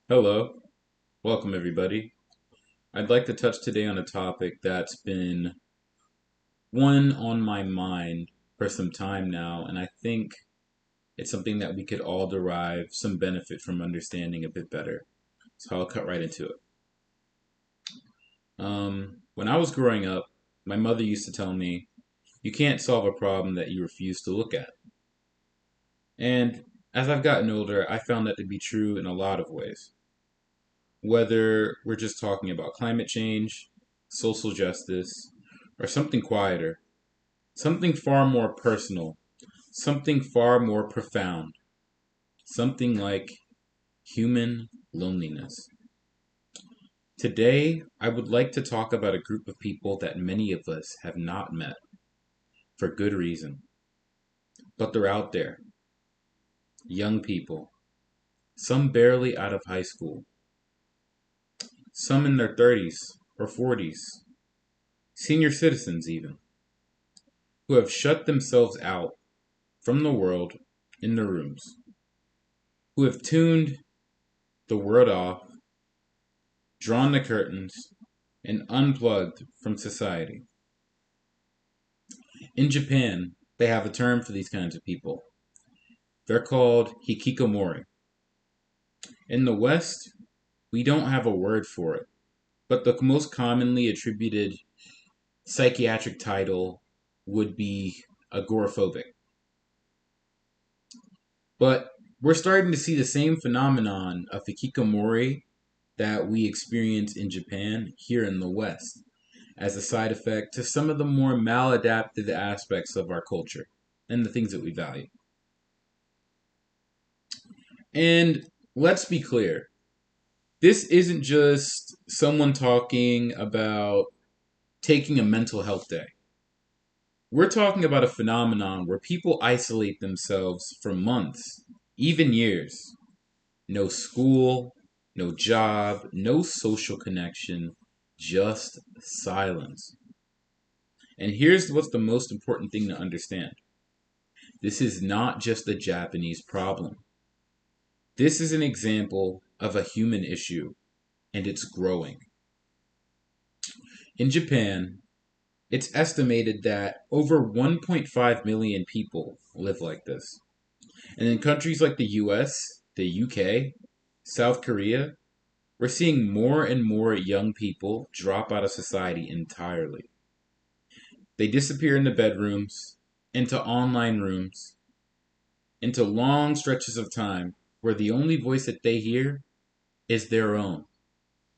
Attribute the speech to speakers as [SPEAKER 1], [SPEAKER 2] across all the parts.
[SPEAKER 1] Hello, welcome everybody. I'd like to touch today on a topic that's been one on my mind for some time now, and I think it's something that we could all derive some benefit from understanding a bit better. So I'll cut right into it. When I was growing up, my mother used to tell me, you can't solve a problem that you refuse to look at. And as I've gotten older, I found that to be true in a lot of ways. Whether we're just talking about climate change, social justice, or something quieter, something far more personal, something far more profound, something like human loneliness. Today, I would like to talk about a group of people that many of us have not met for good reason, but they're out there. Young people, some barely out of high school, some in their 30s or 40s, senior citizens even, who have shut themselves out from the world in their rooms, who have tuned the world off, drawn the curtains, and unplugged from society. In Japan, they have a term for these kinds of people. They're called hikikomori. In the West, we don't have a word for it, but the most commonly attributed psychiatric title would be agoraphobic. But we're starting to see the same phenomenon of hikikomori that we experience in Japan here in the West as a side effect to some of the more maladaptive aspects of our culture and the things that we value. And let's be clear, this isn't just someone talking about taking a mental health day. We're talking about a phenomenon where people isolate themselves for months, even years. No school, no job, no social connection, just silence. And here's what's the most important thing to understand. This is not just a Japanese problem. This is an example of a human issue, and it's growing. In Japan, it's estimated that over 1.5 million people live like this. And in countries like the US, the UK, South Korea, we're seeing more and more young people drop out of society entirely. They disappear into bedrooms, into online rooms, into long stretches of time where the only voice that they hear is their own,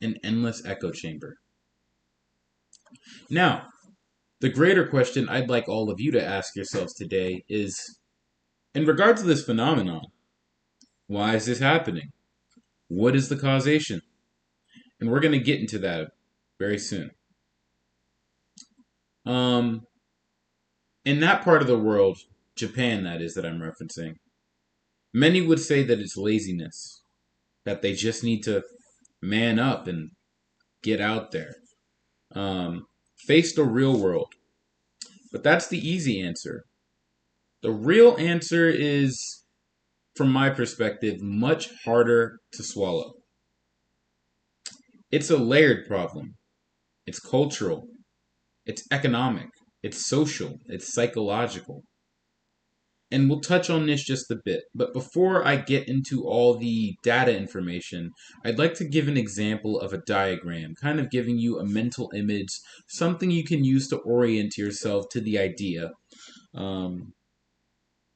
[SPEAKER 1] an endless echo chamber. Now, the greater question I'd like all of you to ask yourselves today is in regard to this phenomenon, why is this happening? What is the causation? And we're going to get into that very soon. Um, in that part of the world, Japan, that is, that I'm referencing, many would say that it's laziness, that they just need to man up and get out there, face the real world. But that's the easy answer. The real answer is, from my perspective, much harder to swallow. It's a layered problem. It's cultural, it's economic, it's social, it's psychological. And we'll touch on this just a bit. But before I get into all the data information, I'd like to give an example of a diagram, kind of giving you a mental image, something you can use to orient yourself to the idea, um,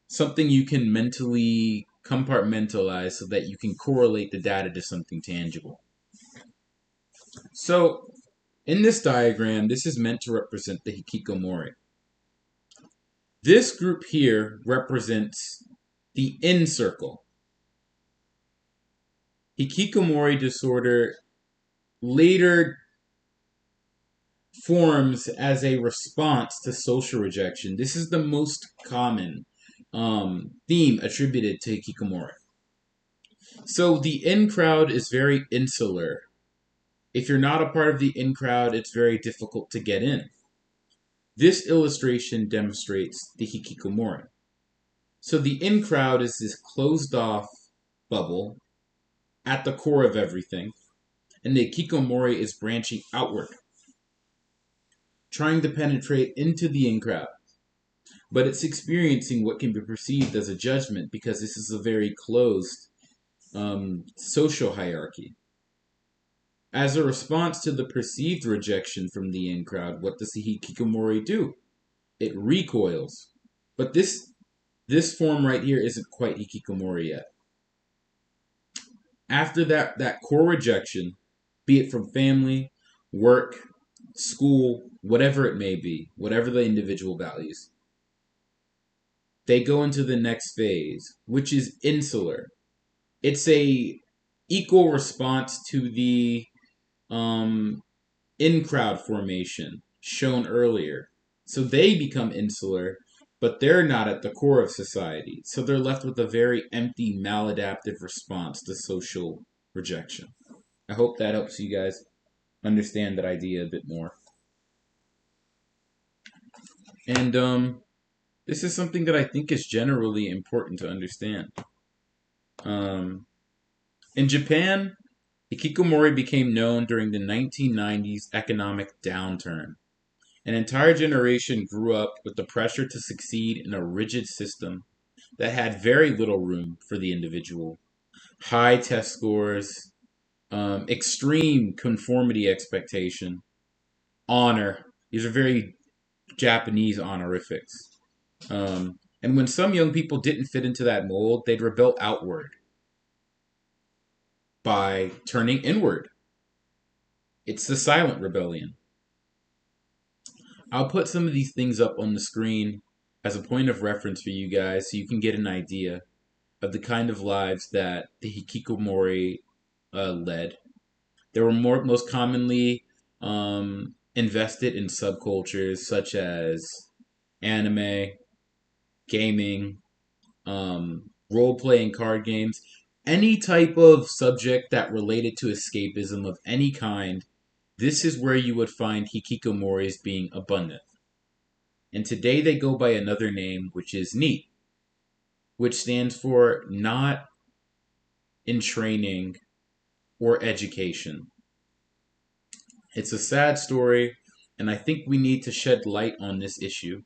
[SPEAKER 1] something you can mentally compartmentalize so that you can correlate the data to something tangible. So, in this diagram, this is meant to represent the hikikomori. This group here represents the in circle. Hikikomori disorder later forms as a response to social rejection. This is the most common theme attributed to hikikomori. So the in crowd is very insular. If you're not a part of the in crowd, it's very difficult to get in. This illustration demonstrates the hikikomori. So the in crowd is this closed off bubble at the core of everything, and the Hikikomori is branching outward, trying to penetrate into the in crowd. But it's experiencing what can be perceived as a judgment because this is a very closed social hierarchy. As a response to the perceived rejection from the in crowd, what does the Hikikomori do? It recoils. But this form right here isn't quite Hikikomori yet. After that core rejection, be it from family, work, school, whatever it may be, whatever the individual values, they go into the next phase, which is insular. It's a equal response to the um, in crowd formation shown earlier. So they become insular, but they're not at the core of society. So they're left with a very empty, maladaptive response to social rejection. I hope that helps you guys understand that idea a bit more. And this is something that I think is generally important to understand. Um, in Japan, Hikikomori became known during the 1990s economic downturn. An entire generation grew up with the pressure to succeed in a rigid system that had very little room for the individual. High test scores, extreme conformity expectation, honor. These are very Japanese honorifics. And when some young people didn't fit into that mold, they'd rebel outward by turning inward. It's the silent rebellion. I'll put some of these things up on the screen as a point of reference for you guys so you can get an idea of the kind of lives that the Hikikomori led. They were most commonly invested in subcultures such as anime, gaming, role playing card games, any type of subject that related to escapism of any kind. This is where you would find hikikomoris being abundant. And today they go by another name, which is NEET, which stands for not in training or education. It's a sad story, and I think we need to shed light on this issue.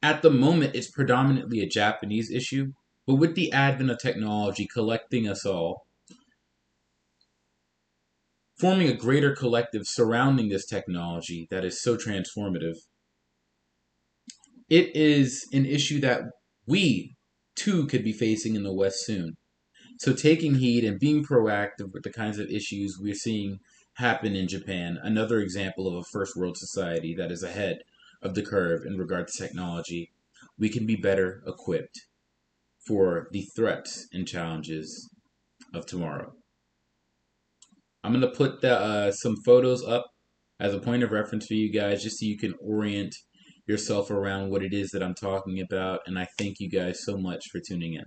[SPEAKER 1] At the moment, it's predominantly a Japanese issue, but with the advent of technology collecting us all, forming a greater collective surrounding this technology that is so transformative, it is an issue that we too could be facing in the West soon. So taking heed and being proactive with the kinds of issues we're seeing happen in Japan, another example of a first world society that is ahead of the curve in regard to technology, we can be better equipped for the threats and challenges of tomorrow. I'm going to put some photos up as a point of reference for you guys just so you can orient yourself around what it is that I'm talking about. And I thank you guys so much for tuning in.